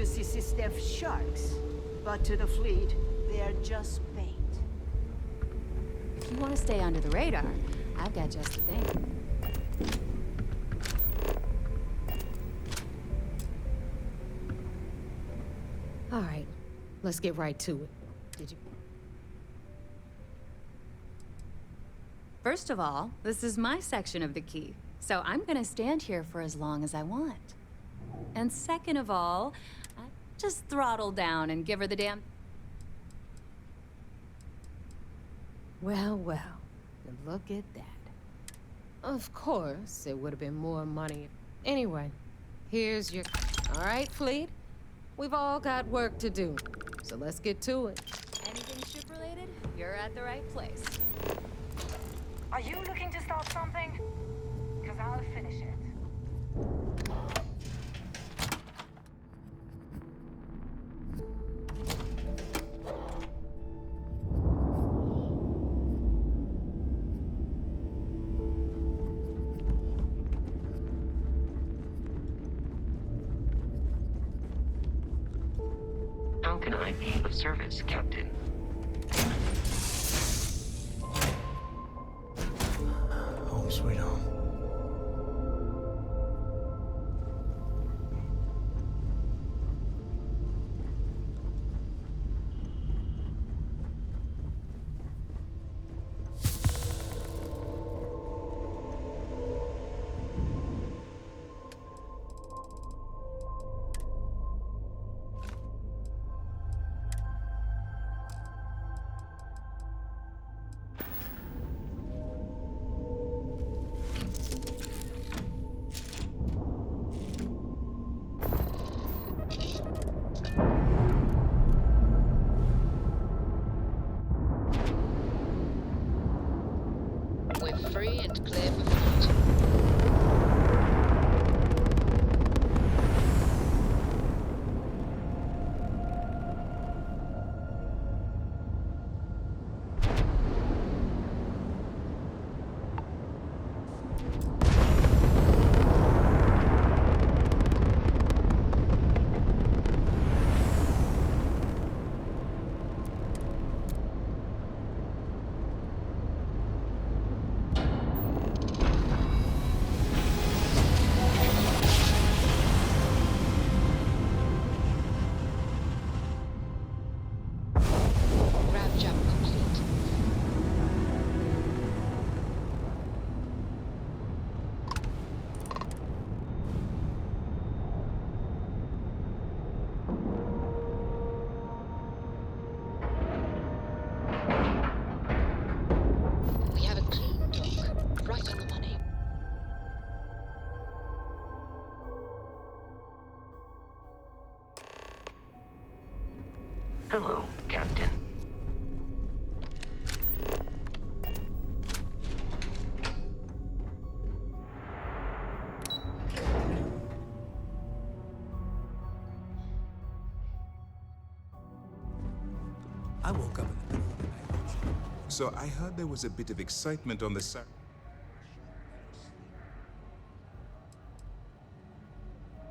juicy system sharks. But to the fleet, they're just bait. If you want to stay under the radar, I've got just the thing. All right, let's get right to it. Did you... First of all, this is my section of the key, so I'm gonna stand here for as long as I want. And second of all, I just throttle down and give her the damn... Well, well, look at that. Of course, it would have been more money. Anyway, here's your... All right, Fleet? We've all got work to do, so let's get to it. Anything ship-related? You're at the right place. Are you looking to start something? Because I'll finish it. How can I be of service, Captain? Home sweet home. We're free and clear for flight. Grav jump complete. We have a clean dock, right on the money. Hello, Captain. I woke up in the middle of the night. So I heard there was a bit of excitement on the side.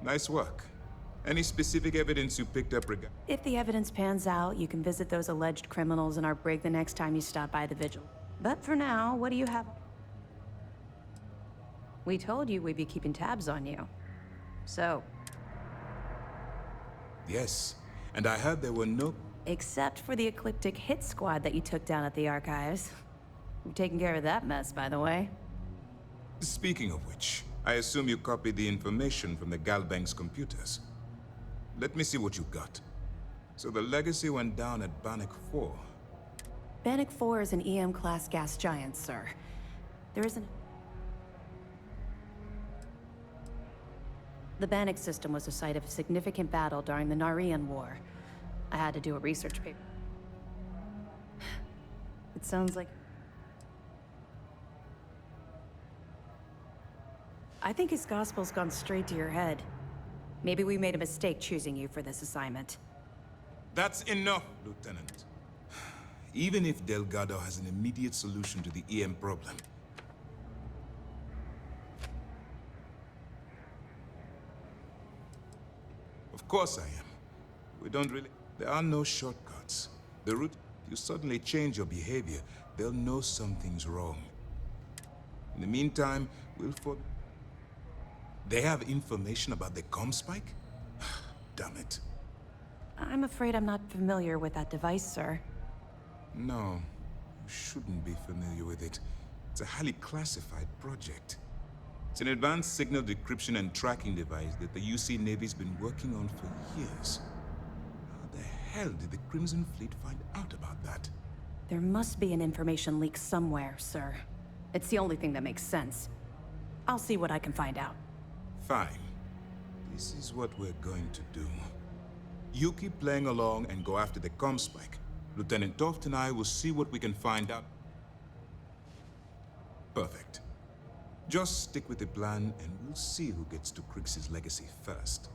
Nice work. Any specific evidence you picked up regarding... If the evidence pans out, you can visit those alleged criminals in our brig the next time you stop by the vigil. But for now, what do you have? We told you we'd be keeping tabs on you. So, Yes, and I heard there were no... except for the ecliptic hit squad that you took down at the archives. We've taken care of that mess, by the way. Speaking of which, I assume you copied the information from the Galbank's computers. Let me see what you got. So the Legacy went down at Bannock 4. Bannock 4 is an EM-class gas giant, sir. There isn't... The Bannock system was the site of a significant battle during the Narian War. I had to do a research paper. It sounds like... I think his gospel's gone straight to your head. Maybe we made a mistake choosing you for this assignment. That's enough, Lieutenant. Even if Delgado has an immediate solution to the EM problem. Of course I am. We don't really... There are no shortcuts. The route... If you suddenly change your behavior, they'll know something's wrong. In the meantime, They have information about the comm spike? Damn it. I'm afraid I'm not familiar with that device, sir. No, you shouldn't be familiar with it. It's a highly classified project. It's an advanced signal decryption and tracking device that the UC Navy's been working on for years. How the hell did the Crimson Fleet find out about that? There must be an information leak somewhere, sir. It's the only thing that makes sense. I'll see what I can find out. Fine. This is what we're going to do. You keep playing along and go after the comm spike. Lieutenant Toft and I will see what we can find out. Perfect. Just stick with the plan and we'll see who gets to Krix's legacy first.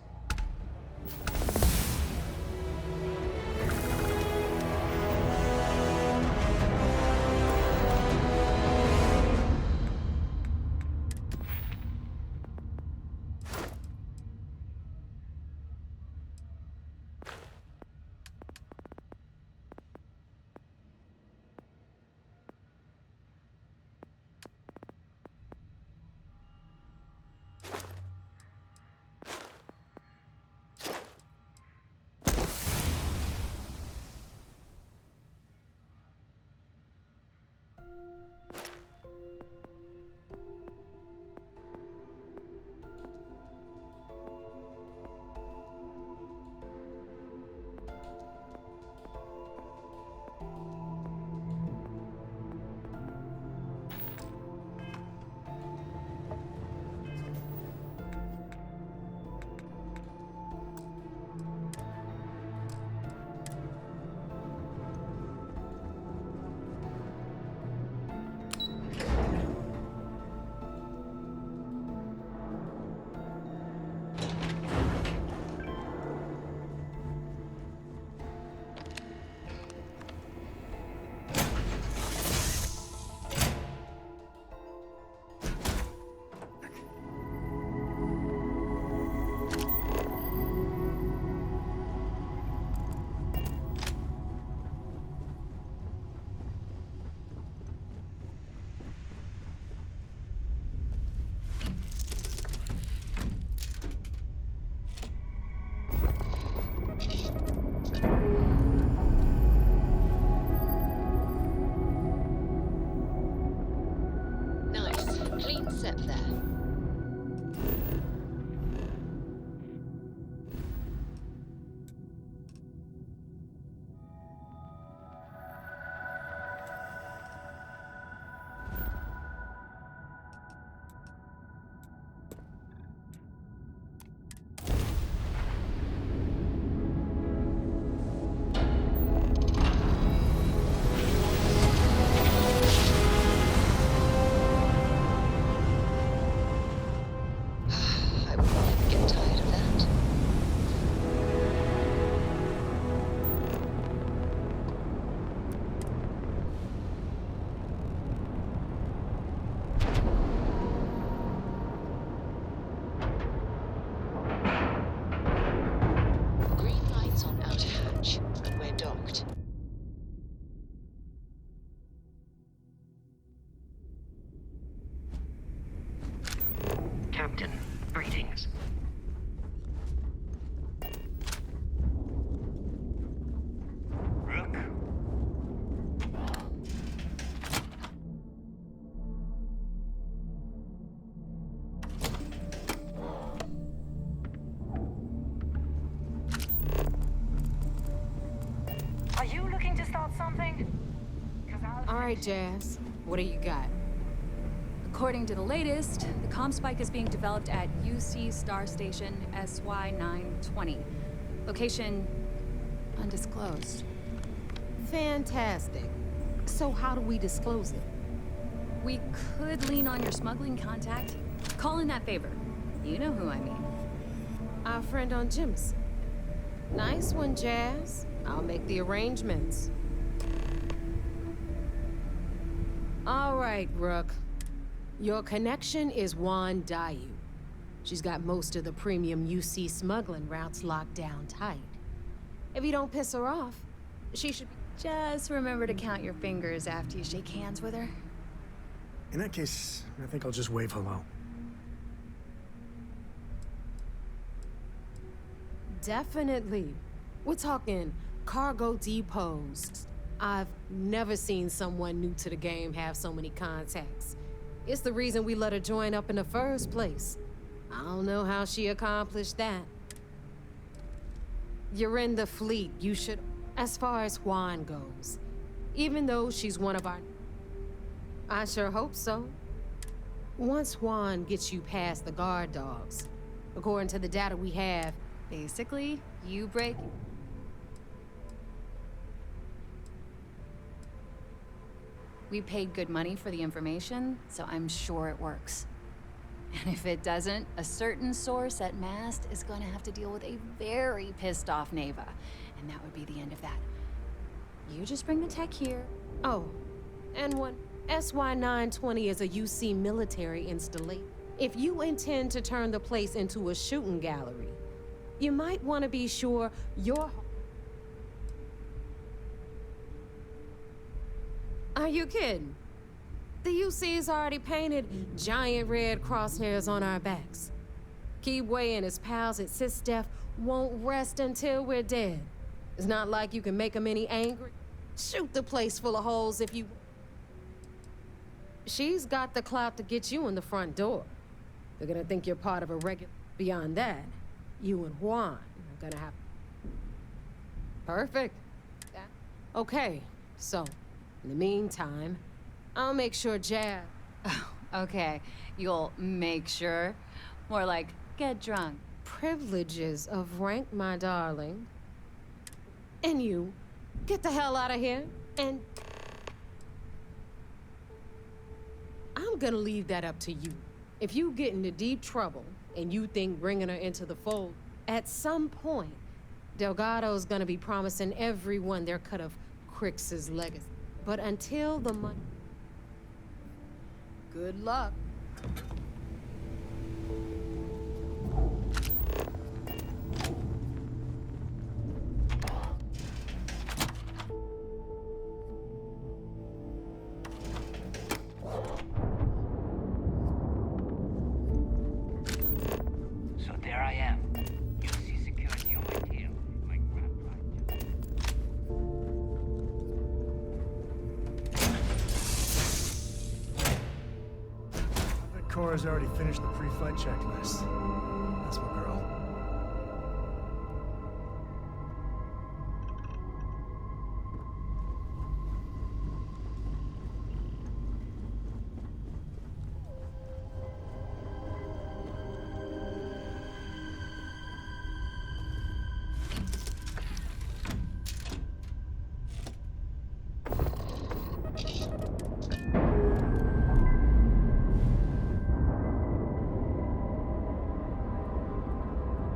Nice. Clean set there. I will never get tired of that. Green lights on outer hatch, and we're docked. Captain, greetings. Are you looking to start something? 'Cause I'll... All right, Jazz. What do you got? According to the latest, the comm spike is being developed at UC Star Station SY-920. Location undisclosed. Fantastic. So how do we disclose it? We could lean on your smuggling contact. Call in that favor. You know who I mean. Our friend on Jim's. Nice one, Jazz. I'll make the arrangements. All right, Rook. Your connection is Juan Dayu. She's got most of the premium UC smuggling routes locked down tight. If you don't piss her off, she should be. Just remember to count your fingers after you shake hands with her. In that case, I think I'll just wave hello. Definitely. We're talking cargo depots. I've never seen someone new to the game have so many contacts. It's the reason we let her join up in the first place. I don't know how she accomplished that. You're in the fleet. You should... As far as Juan goes, even though she's one of our... I sure hope so. Once Juan gets you past the guard dogs, according to the data we have, Basically, you break... We paid good money for the information, so I'm sure it works. And if it doesn't, a certain source at Mast is going to have to deal with a very pissed off Neva. And that would be the end of that. You just bring the tech here. Oh, and when SY-920 is a UC military installation, if you intend to turn the place into a shooting gallery, you might want to be sure your... Are you kidding? The UC's already painted giant red crosshairs on our backs. Keyway and his pals at SysDef won't rest until we're dead. It's not like you can make them any angry. Shoot the place full of holes if you... She's got the clout to get you in the front door. They're gonna think you're part of a regular... Beyond that, you and Juan are gonna have... Perfect. Okay, so, in the meantime, I'll make sure Jazz... Okay, you'll make sure. More like, get drunk. Privileges of rank, my darling. And you, get the hell out of here, and... I'm gonna leave that up to you. If you get into deep trouble, and you think bringing her into the fold, at some point, Delgado's gonna be promising everyone their cut of Crix's legacy. But until the money... Good luck. So there I am. You see security on my tail. My grab drive. But Cora's already finished the pre-flight checklist. That's my girl.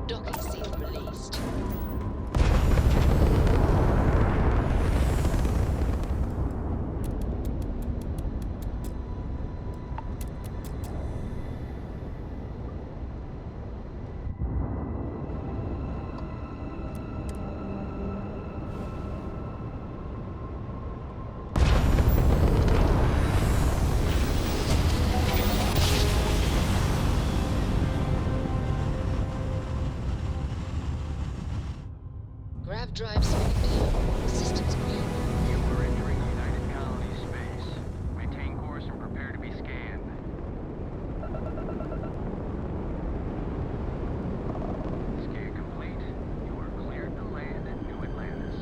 Docking seal released. Grav drive speed. Systems green. You are entering United Colony space. Maintain course and prepare to be scanned. Scan complete. You are cleared to land at New Atlantis.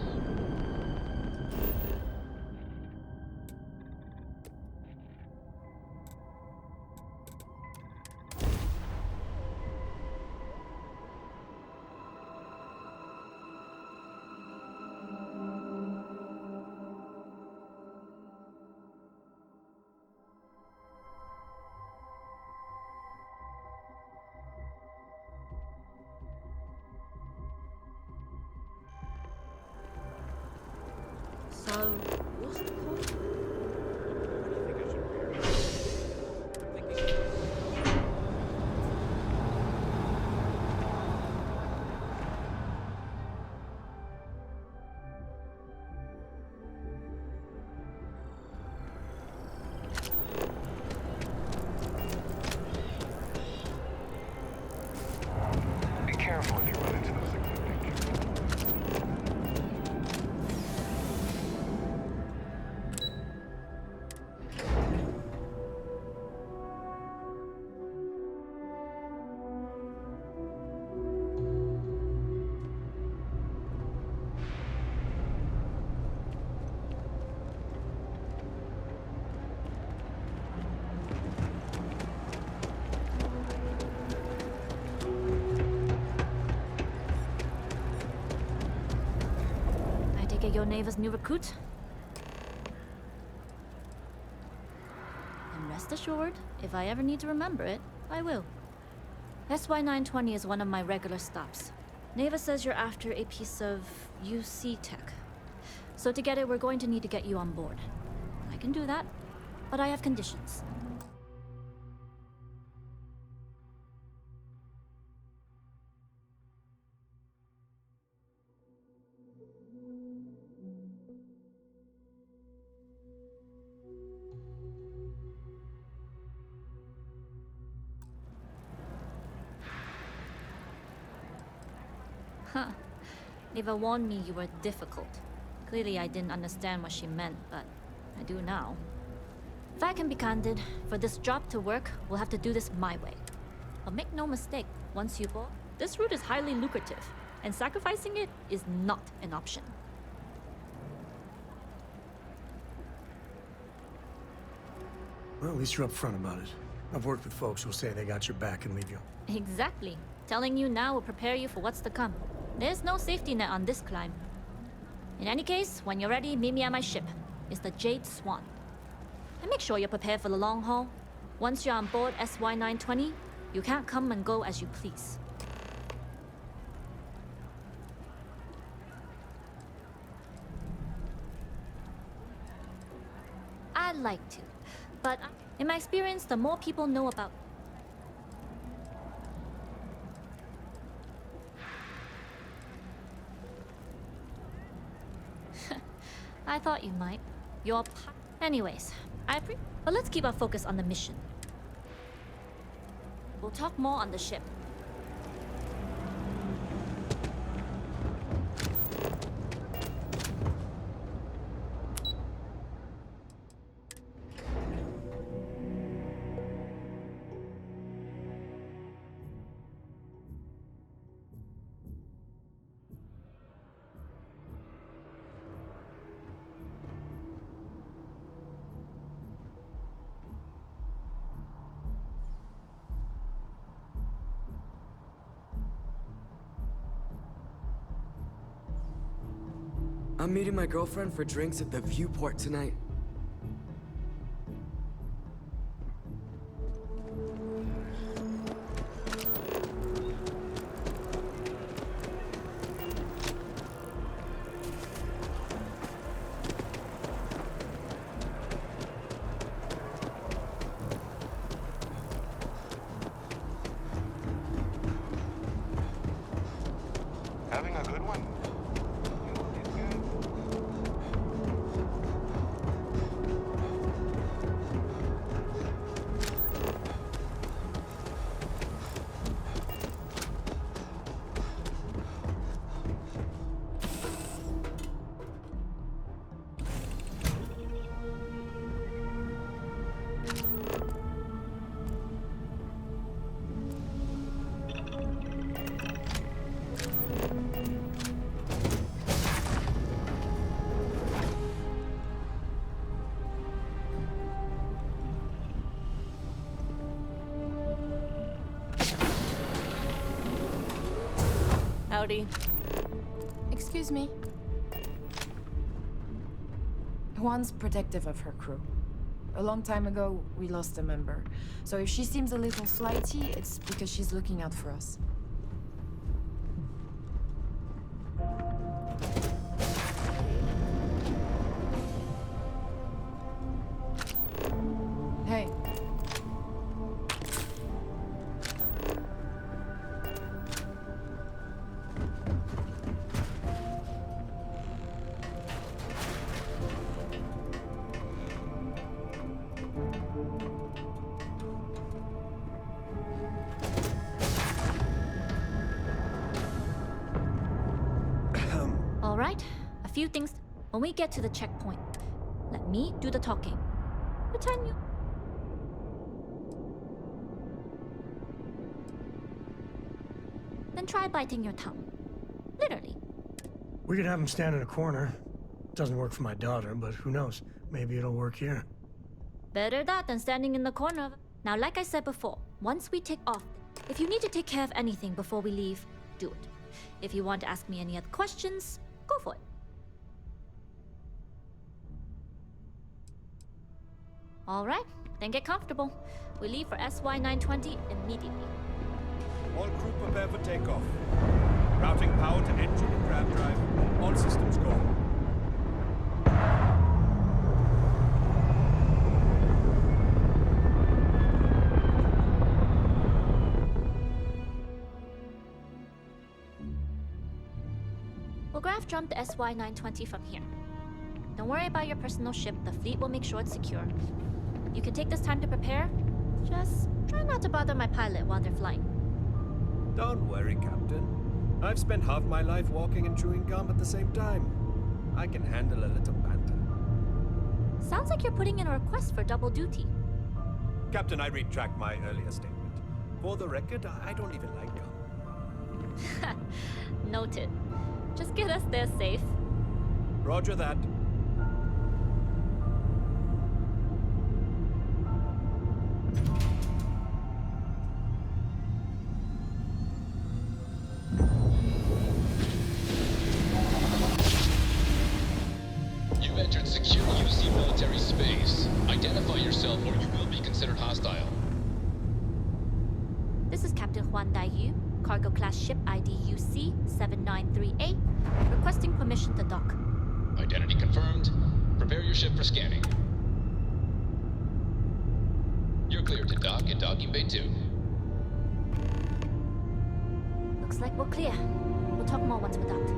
So, what's the point? Take it you're Neva's new recruit? And rest assured, if I ever need to remember it, I will. SY920 is one of my regular stops. Neva says you're after a piece of UC tech. So to get it, we're going to need to get you on board. I can do that, but I have conditions. Huh. Neva warned me you were difficult. Clearly I didn't understand what she meant, but I do now. If I can be candid, for this job to work, we'll have to do this my way. But make no mistake, once you board, this route is highly lucrative, and sacrificing it is not an option. Well, at least you're upfront about it. I've worked with folks who'll say they got your back and leave you. Exactly. Telling you now will prepare you for what's to come. There's no safety net on this climb. In any case, when you're ready, meet me at my ship. It's the Jade Swan. And make sure you're prepared for the long haul. Once you're on board SY920, you can't come and go as you please. I'd like to, but in my experience, the more people know about I thought you might. Anyways, but let's keep our focus on the mission. We'll talk more on the ship. I'm meeting my girlfriend for drinks at the Viewport tonight. Having a good one? Howdy. Excuse me. Juan's protective of her crew. A long time ago, we lost a member. So if she seems a little flighty, it's because she's looking out for us. Hey. All right, a few things. When we get to the checkpoint, let me do the talking. Pretend you... Then try biting your tongue. Literally. We could have him stand in a corner. Doesn't work for my daughter, but who knows? Maybe it'll work here. Better that than standing in the corner. Now, like I said before, once we take off, if you need to take care of anything before we leave, do it. If you want to ask me any other questions, go for it. All right, then get comfortable. We leave for SY-920 immediately. All crew prepare for takeoff. Routing power to engine and grab drive. All systems go. We'll graph jump the SY-920 from here. Don't worry about your personal ship. The fleet will make sure it's secure. You can take this time to prepare. Just try not to bother my pilot while they're flying. Don't worry, Captain. I've spent half my life walking and chewing gum at the same time. I can handle a little banter. Sounds like you're putting in a request for double duty. Captain, I retract my earlier statement. For the record, I don't even like gum. Noted. Just get us there safe. Roger that. You've entered secure UC military space. Identify yourself or you will be considered hostile. This is Captain Huan Daiyu, cargo class ship ID UC 793A, requesting permission to dock. Identity confirmed. Prepare your ship for scanning. You're cleared to dock at docking bay 2. Looks like we're clear. We'll talk more once we're docked.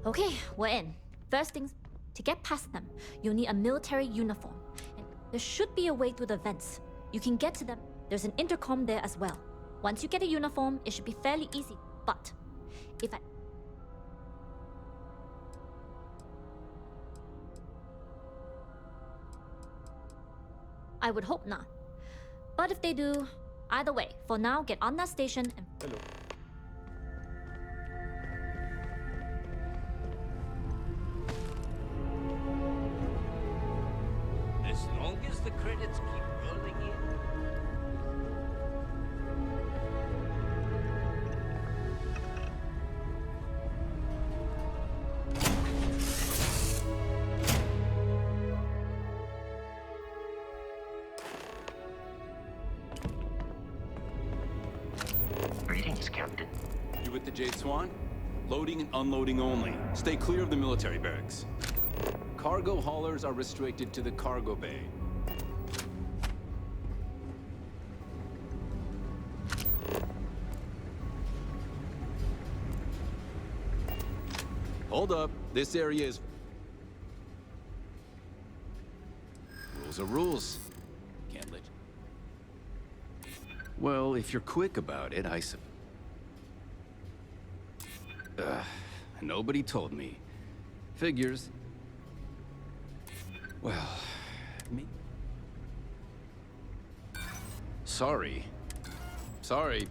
Okay, we're in. First things, to get past them, you'll need a military uniform. And there should be a way through the vents. You can get to them. There's an intercom there as well. Once you get a uniform, it should be fairly easy. But if I would hope not. But if they do, either way, for now, get on that station and... Hello. As long as the credits keep rolling in. Greetings, Captain. You with the Jade Swan? Loading and unloading only. Stay clear of the military barracks. Cargo haulers are restricted to the cargo bay. Hold up. This area is... Rules are rules. Can't let... Well, if you're quick about it, I suppose... Nobody told me. Figures. Well, me... Sorry. Sorry.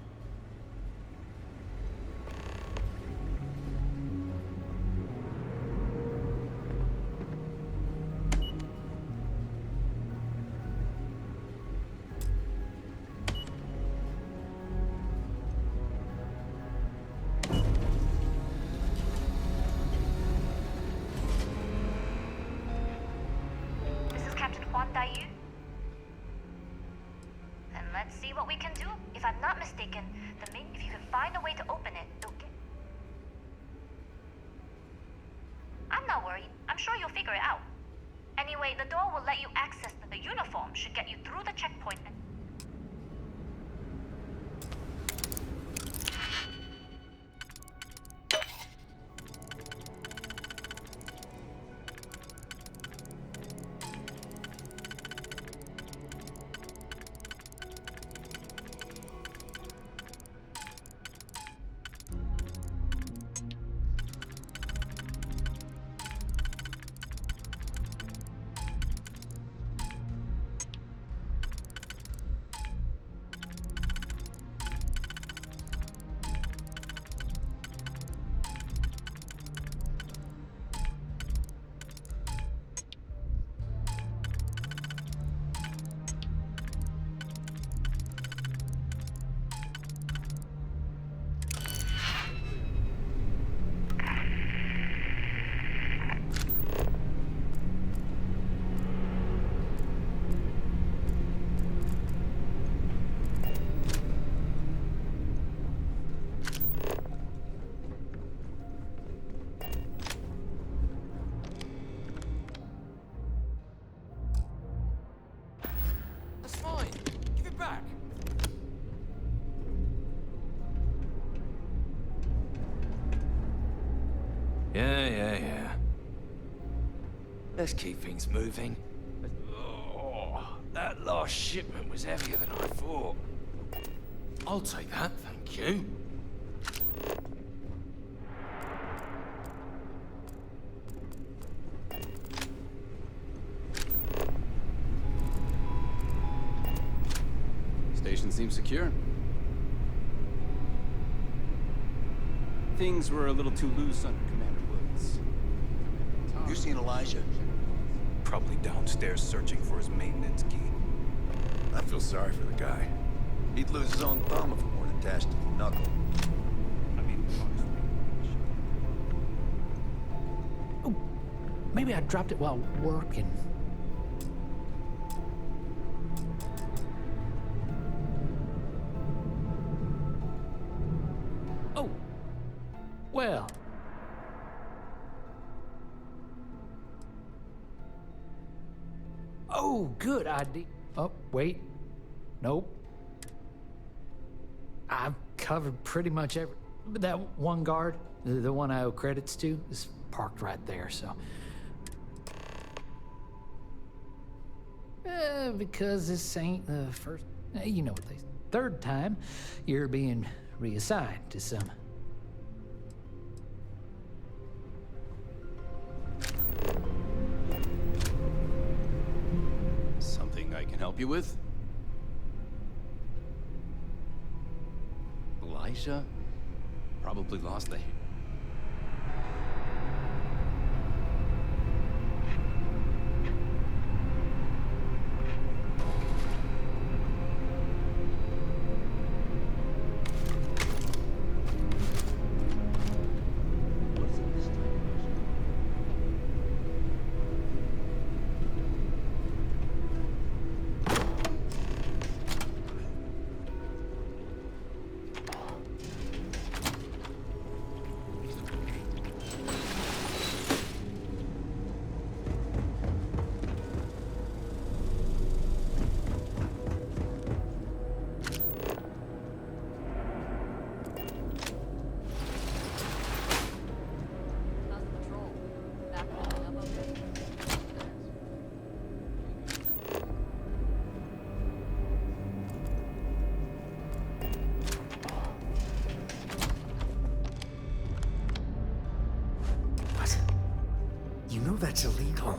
This is Captain Huan Daiyu. And let's see what we can do. If I'm not mistaken, if you can find a way to open it, it'll get... I'm not worried. I'm sure you'll figure it out. Anyway, the door will let you access the uniform, should get you through the checkpoint and... Yeah. Let's keep things moving. Oh, that last shipment was heavier than I thought. I'll take that, thank you. Station seems secure. Things were a little too loose under Commander Woods. You seen Elijah? Probably downstairs searching for his maintenance key. I feel sorry for the guy. He'd lose his own thumb if it weren't attached to the knuckle. I mean, oh, maybe I dropped it while working. Oh, well. Oh, good idea. Oh, wait. Nope. I've covered pretty much every... But that one guard, the one I owe credits to, is parked right there, so... Because this ain't the first... You know what they say. Third time, you're being reassigned to some... Something I can help you with? Elijah? Probably lost the... You know that's illegal.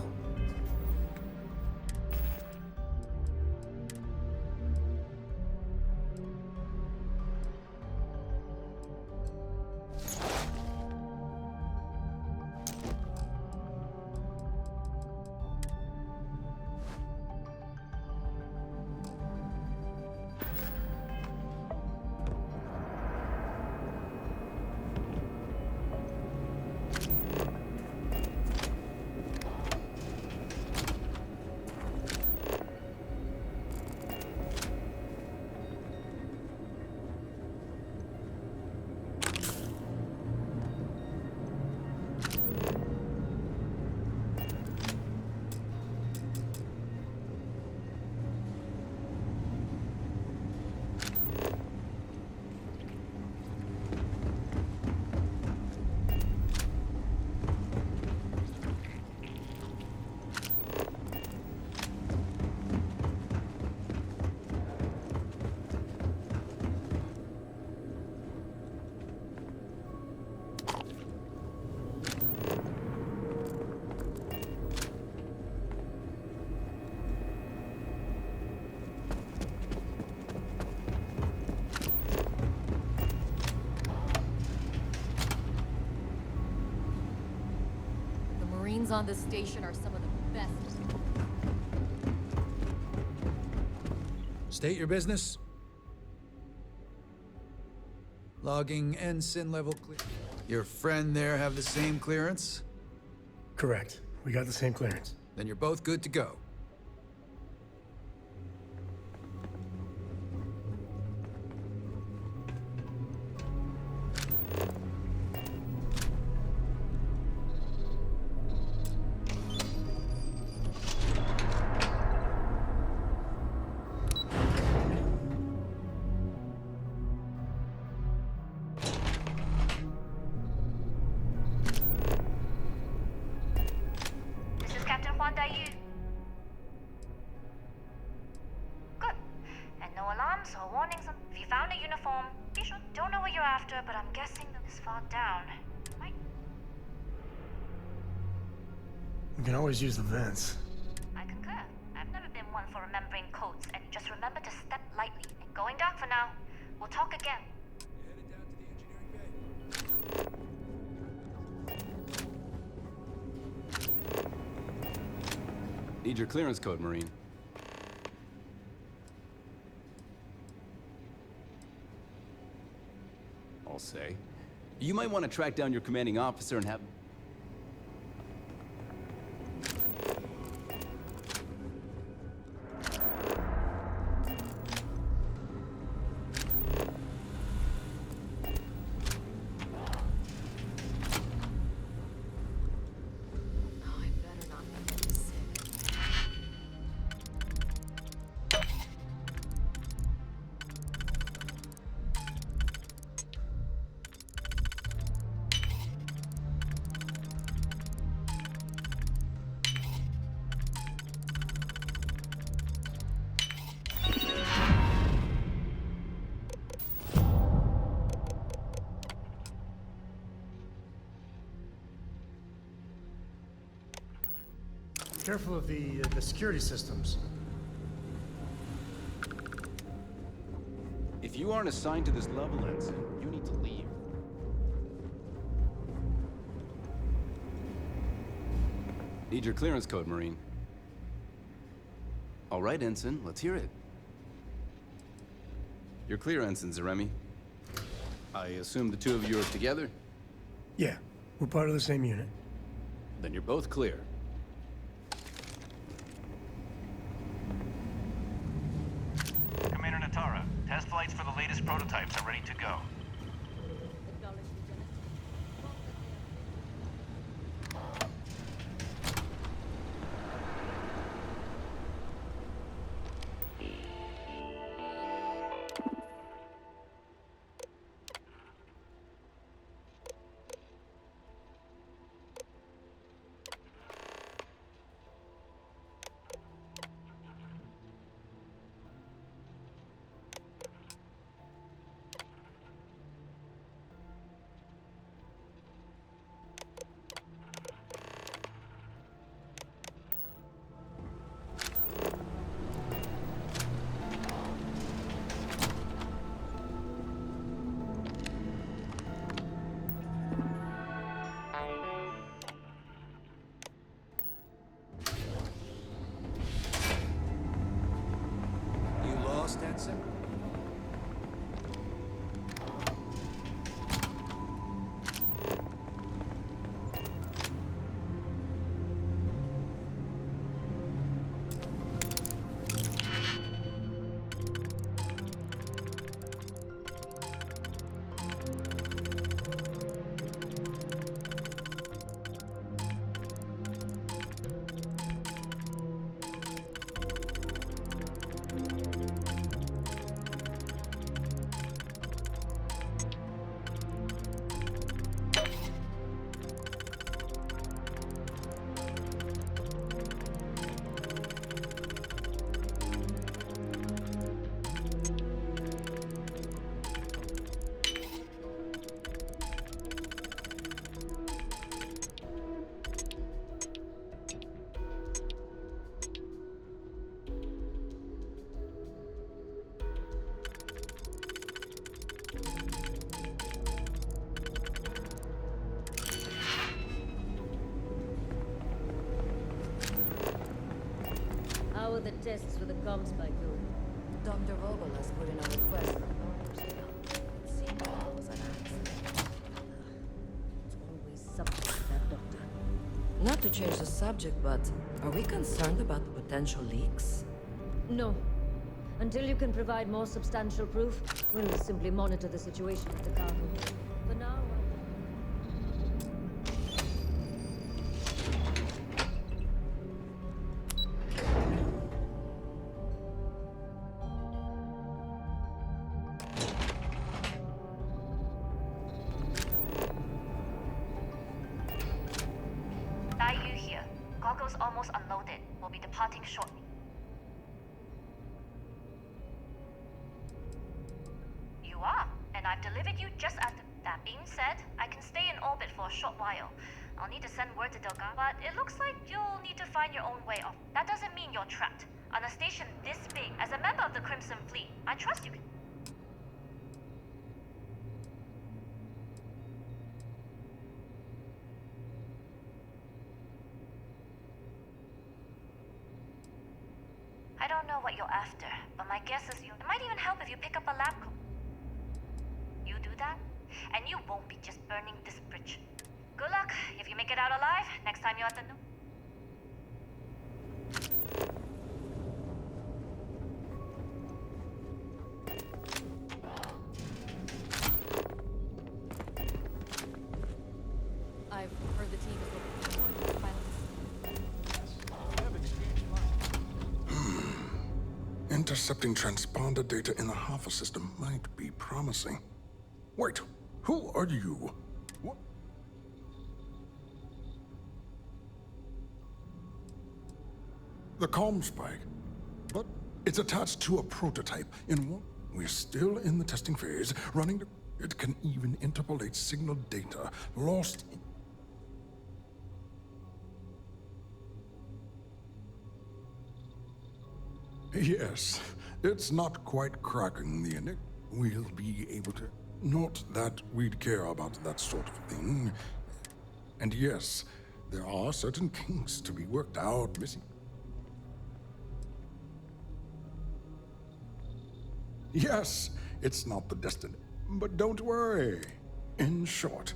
On this station are some of the best. State your business. Logging ensign level clear. Your friend there have the same clearance? Correct. We got the same clearance. Then you're both good to go. the uniform. Be sure. Don't know what you're after, but I'm guessing this far down. Might. We can always use the vents. I concur. I've never been one for remembering codes, and just remember to step lightly. And going dark for now. We'll talk again. Need your clearance code, Marine. I'll say. You might want to track down your commanding officer and have... Careful of the security systems. If you aren't assigned to this level, Ensign, you need to leave. Need your clearance code, Marine. All right, Ensign, let's hear it. You're clear, Ensign Zaremi. I assume the two of you are together? Yeah, we're part of the same unit. Then you're both clear. Commander Natara, test flights for the latest prototypes are ready to go. Ensign? How are the tests for the comms spike going? Dr. Vogel has put in a request for orders now. It seems it was an accident. It's always something with that doctor. Not to change the subject, but are we concerned about the potential leaks? No. Until you can provide more substantial proof, we'll simply monitor the situation at the cargo. For now, Yu here. Cargo's almost unloaded. We'll be departing shortly. are, and I've delivered you just at the... That being said, I can stay in orbit for a short while. I'll need to send word to Delgado, but it looks like you'll need to find your own way off. That doesn't mean you're trapped. On a station this big, as a member of the Crimson Fleet, I trust you can... I don't know what you're after, but my guess is it might even help if you pick up a lab coat. You do that, and you won't be just burning this bridge. Good luck if you make it out alive next time you're at the... I've heard the team is looking for more pilots. Intercepting transponder data in the Alpha system might be promising. Wait, who are you? What? The comm spike. But it's attached to a prototype. In one, we're still in the testing phase, running the... It can even interpolate signal data lost in... Yes, it's not quite cracking the enigma. We'll be able to... Not that we'd care about that sort of thing. And yes, there are certain kinks to be worked out missing. Yes, it's not the destiny. But don't worry. In short,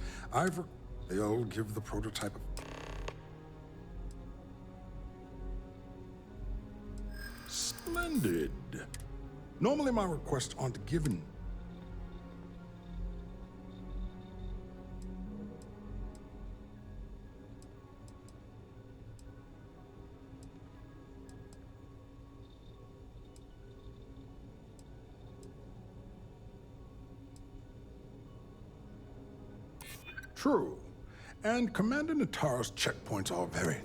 they'll give the prototype a... Splendid. Normally my requests aren't given. True. And Commander Natara's checkpoints are very...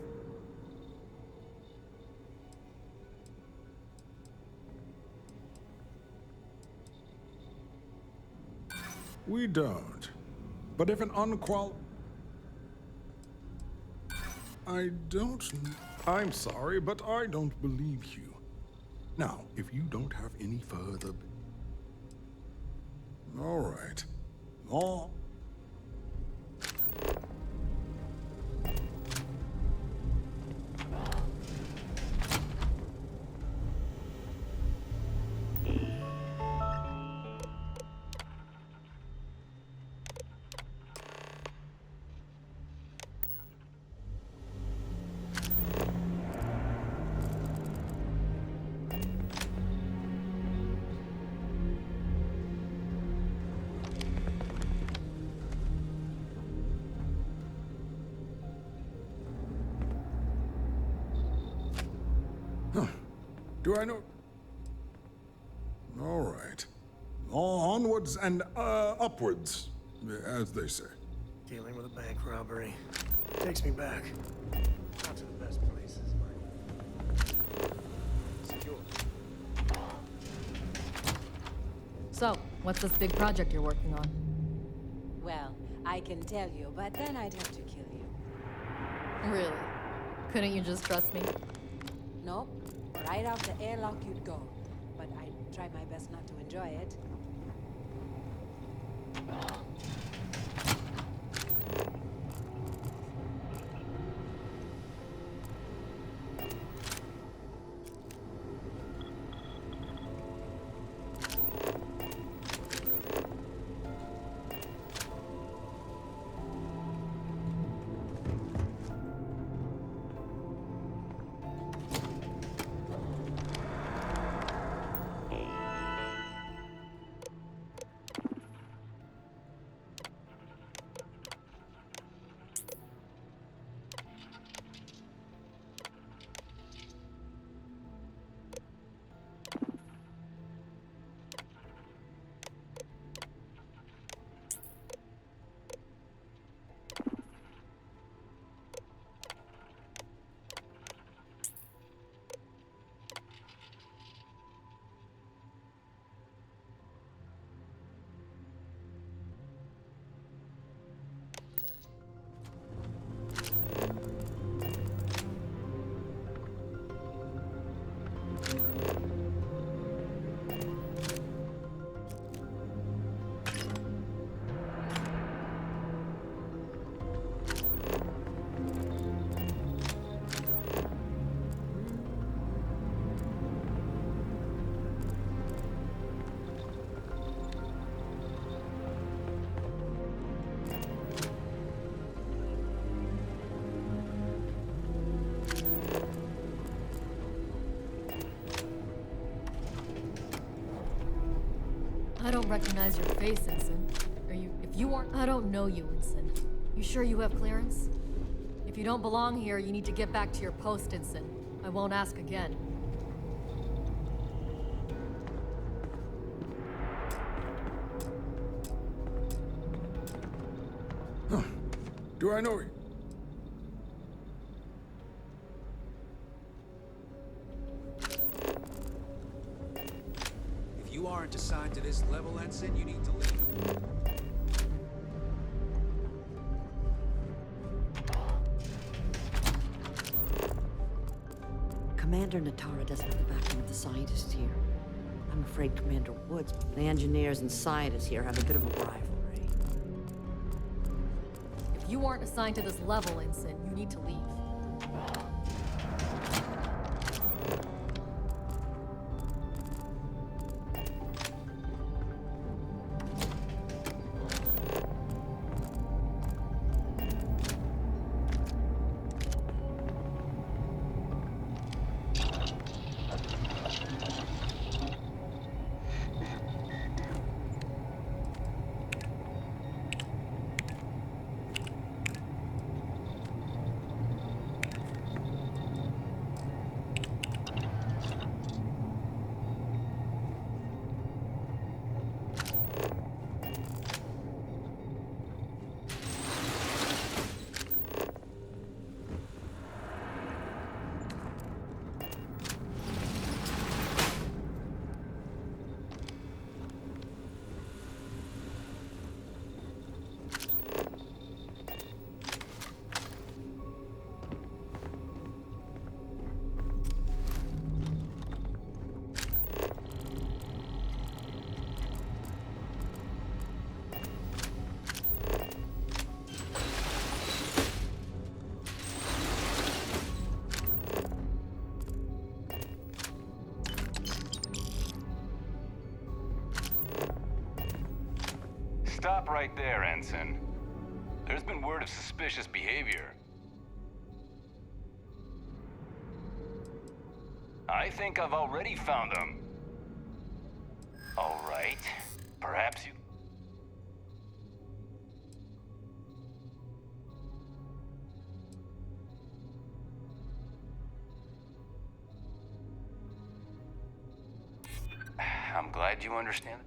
We don't. But if an I don't... I'm sorry, but I don't believe you. Now, if you don't have any further... All right. Oh. Do I know? All right. Onwards and upwards, as they say. Dealing with a bank robbery. Takes me back. Not to the best places, Secure. So, what's this big project you're working on? Well, I can tell you, but then I'd have to kill you. Really? Couldn't you just trust me? Nope. Right off the airlock you'd go. But I'd try my best not to enjoy it. I don't recognize your face, Ensign. If you aren't... I don't know you, Ensign. You sure you have clearance? If you don't belong here, you need to get back to your post, Ensign. I won't ask again. Huh. Do I know you? If you aren't assigned to this level, Ensign, you need to leave. Commander Natara doesn't have the backing of the scientists here. I'm afraid Commander Woods, the engineers and scientists here have a bit of a rivalry. If you aren't assigned to this level, Ensign, you need to leave. Stop right there, Ensign. There's been word of suspicious behavior. I think I've already found them. All right. Perhaps you... I'm glad you understand.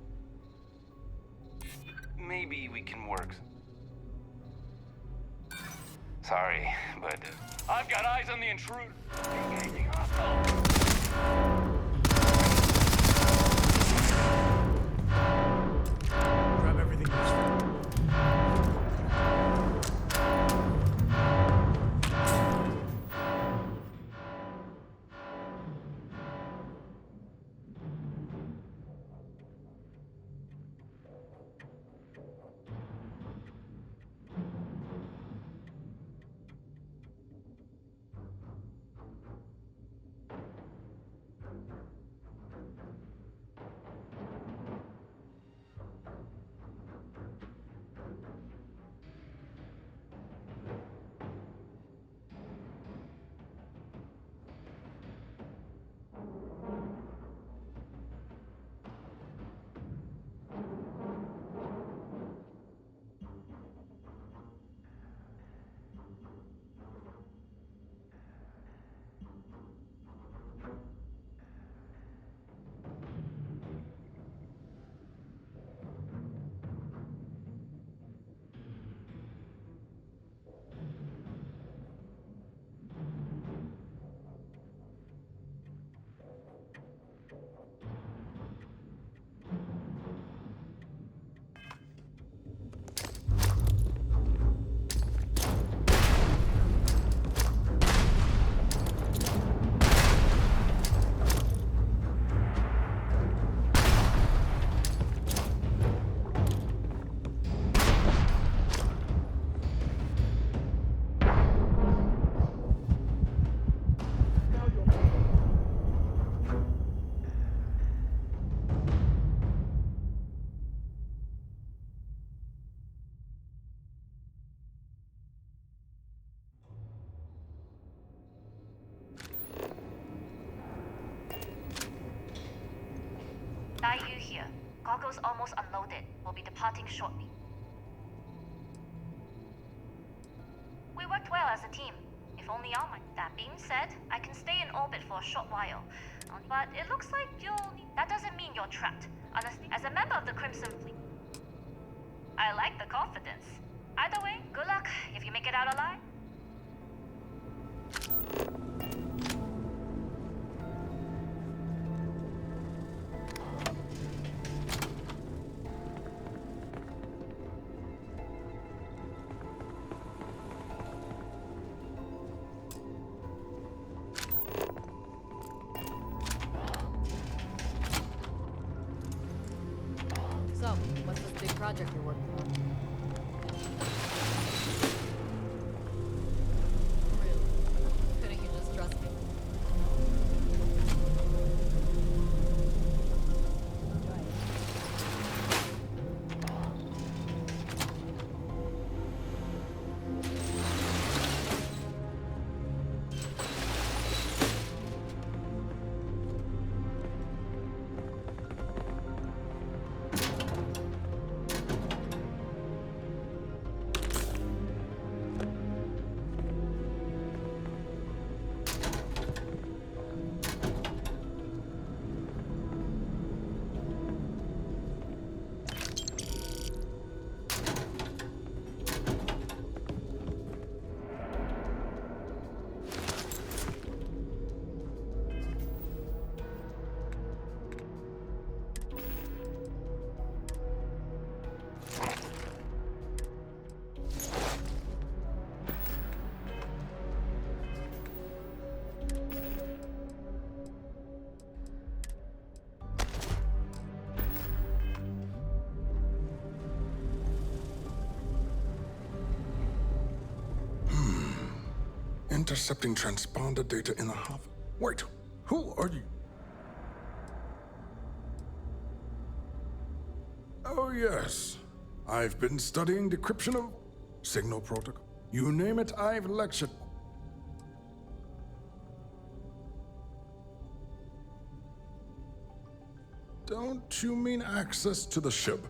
Maybe we can work. Sorry, but I've got eyes on the intruder. Engaging hostile. Grab everything useful. Are you here? Cargo's almost unloaded. We'll be departing shortly. We worked well as a team. If only all my... That being said, I can stay in orbit for a short while. But it looks like you'll... That doesn't mean you're trapped. Honestly, as a member of the Crimson Fleet... I like the confidence. Either way, good luck if you make it out alive. So, what's this big project you're working on? Really? Couldn't you just trust me? Intercepting transponder data in the hover. Wait, who are you? Oh, yes. I've been studying decryption of signal protocol. You name it, I've lectured. Don't you mean access to the ship?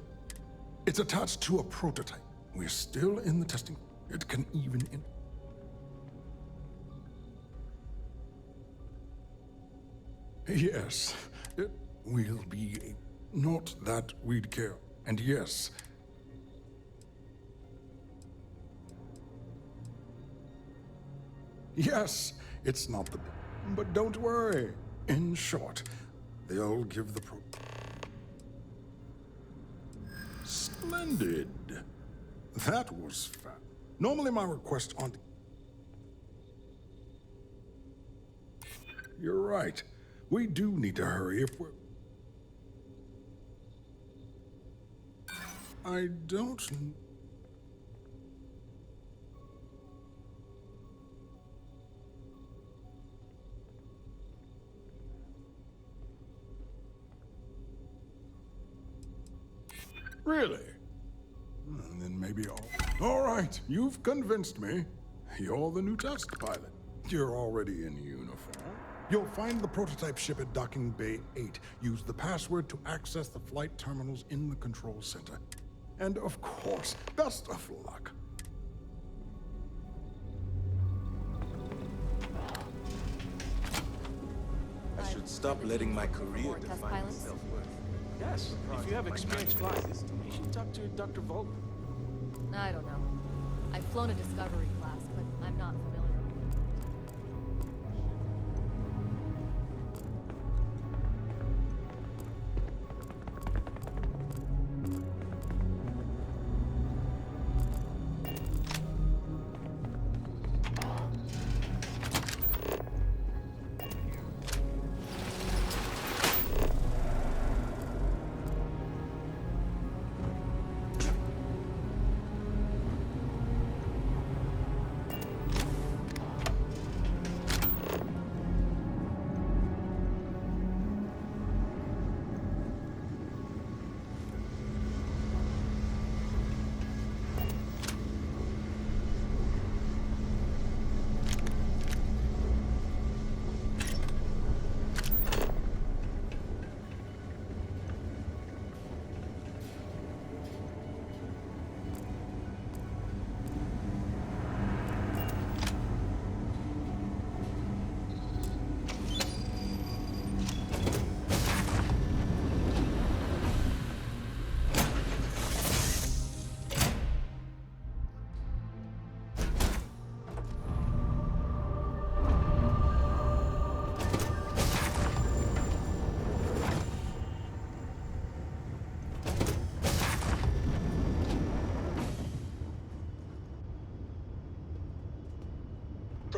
It's attached to a prototype. We're still in the testing. It can even Yes, it will be not that we'd care. And yes, yes, it's not the... But don't worry. In short, they'll give the Splendid. That was fun. Normally my request on... You're right. We do need to hurry if we're... I don't... Really? Then maybe all right, you've convinced me. You're the new test pilot. You're already in uniform. You'll find the prototype ship at Docking Bay 8. Use the password to access the flight terminals in the control center. And of course, best of luck. I should stop letting my career define my self-worth. Yes, if you have experience flying, you should talk to Dr. Volk. I don't know. I've flown a Discovery class, but I'm not familiar.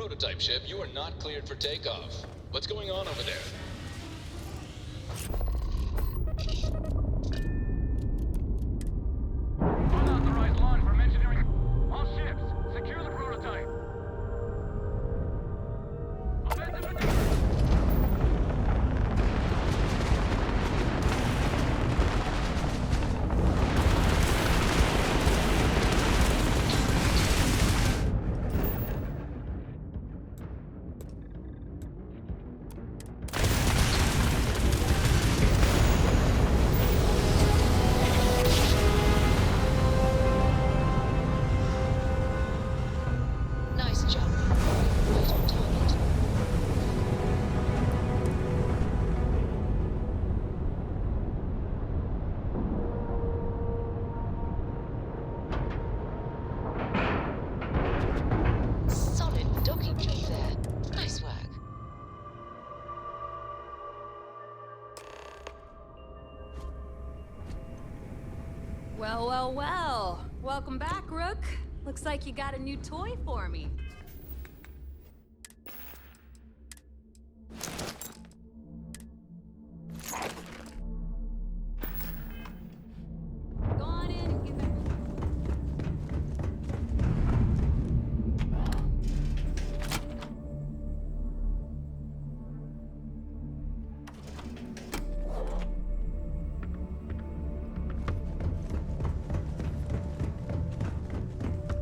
prototype ship, you are not cleared for takeoff. What's going on over there? Unauthorized launch from engineering. All ships, secure the prototype. Nice job. Right on target. Solid docking job there. Nice work. Well, well, well. Welcome back, Rook. Looks like you got a new toy for me. Go on in and give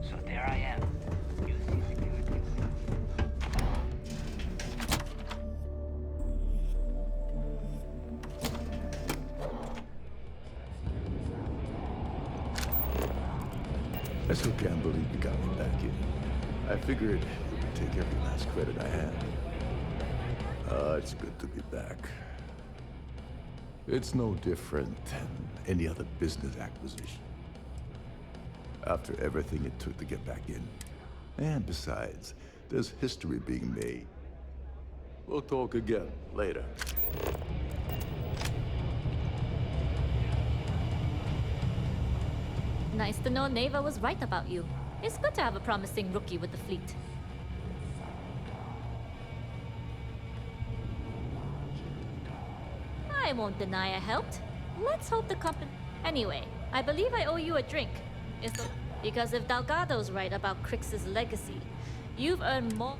So there I am. I still can't believe you got me back in. I figured it would take every last credit I had. It's good to be back. It's no different than any other business acquisition. After everything it took to get back in. And besides, there's history being made. We'll talk again later. Nice to know Neva was right about you. It's good to have a promising rookie with the fleet. I won't deny I helped. Let's hope the company... Anyway, I believe I owe you a drink. Because if Delgado's right about Crix's legacy, you've earned more...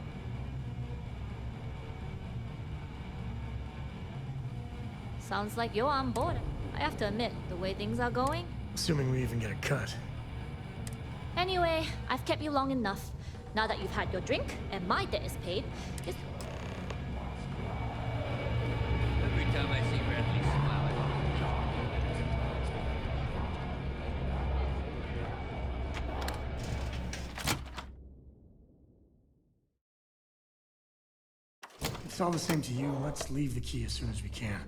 Sounds like you're on board. I have to admit, the way things are going... Assuming we even get a cut. Anyway, I've kept you long enough. Now that you've had your drink and my debt is paid, it's... Every time I see Bradley smile, It's all the same to you. Let's leave the key as soon as we can.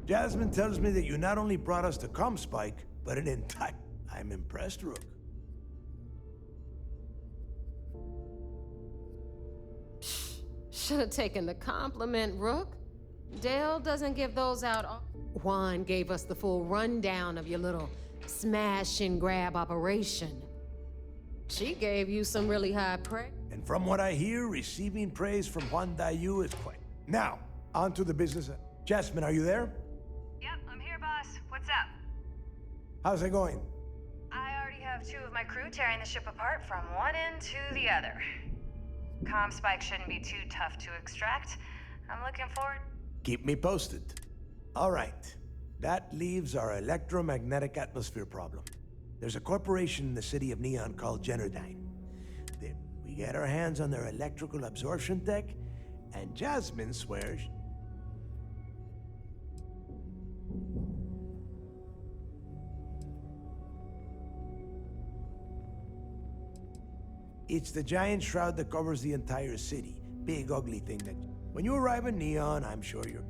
Jasmine tells me that you not only brought us the ComSpike, but an entire... I'm impressed, Rook. Should have taken the compliment, Rook. Dale doesn't give those out. Juan gave us the full rundown of your little smash and grab operation. She gave you some really high praise. And from what I hear, receiving praise from Juan Dayu is quite... Now, on to the business. Jasmine, are you there? Yep, I'm here, boss. What's up? How's it going? I already have 2 of my crew tearing the ship apart from one end to the other. ComSpike shouldn't be too tough to extract. I'm looking forward... Keep me posted. All right. That leaves our electromagnetic atmosphere problem. There's a corporation in the city of Neon called Generdyne. We get our hands on their electrical absorption tech, and Jasmine swears... It's the giant shroud that covers the entire city. Big, ugly thing that... When you arrive in Neon, I'm sure you're...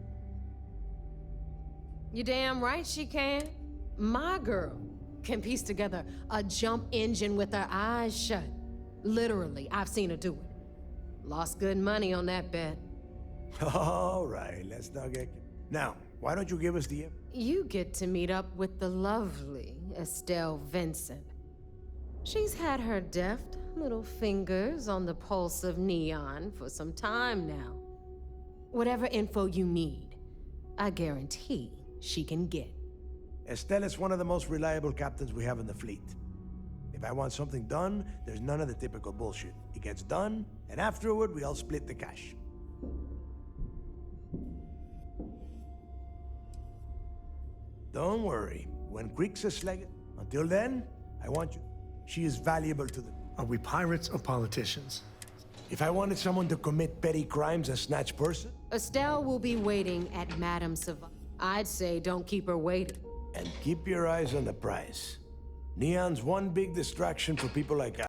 You damn right she can. My girl can piece together a jump engine with her eyes shut. Literally, I've seen her do it. Lost good money on that bet. All right, let's not get... Now, why don't you give us the... You get to meet up with the lovely Estelle Vincent. She's had her deft little fingers on the pulse of Neon for some time now. Whatever info you need, I guarantee she can get. Estelle is one of the most reliable captains we have in the fleet. If I want something done, there's none of the typical bullshit. It gets done, and afterward, we all split the cash. Don't worry. When Creeks is slagged, until then, I want you. She is valuable to the... Are we pirates or politicians? If I wanted someone to commit petty crimes and snatch person... Estelle will be waiting at Madame Savant. I'd say don't keep her waiting. And keep your eyes on the prize. Neon's one big distraction for people like us.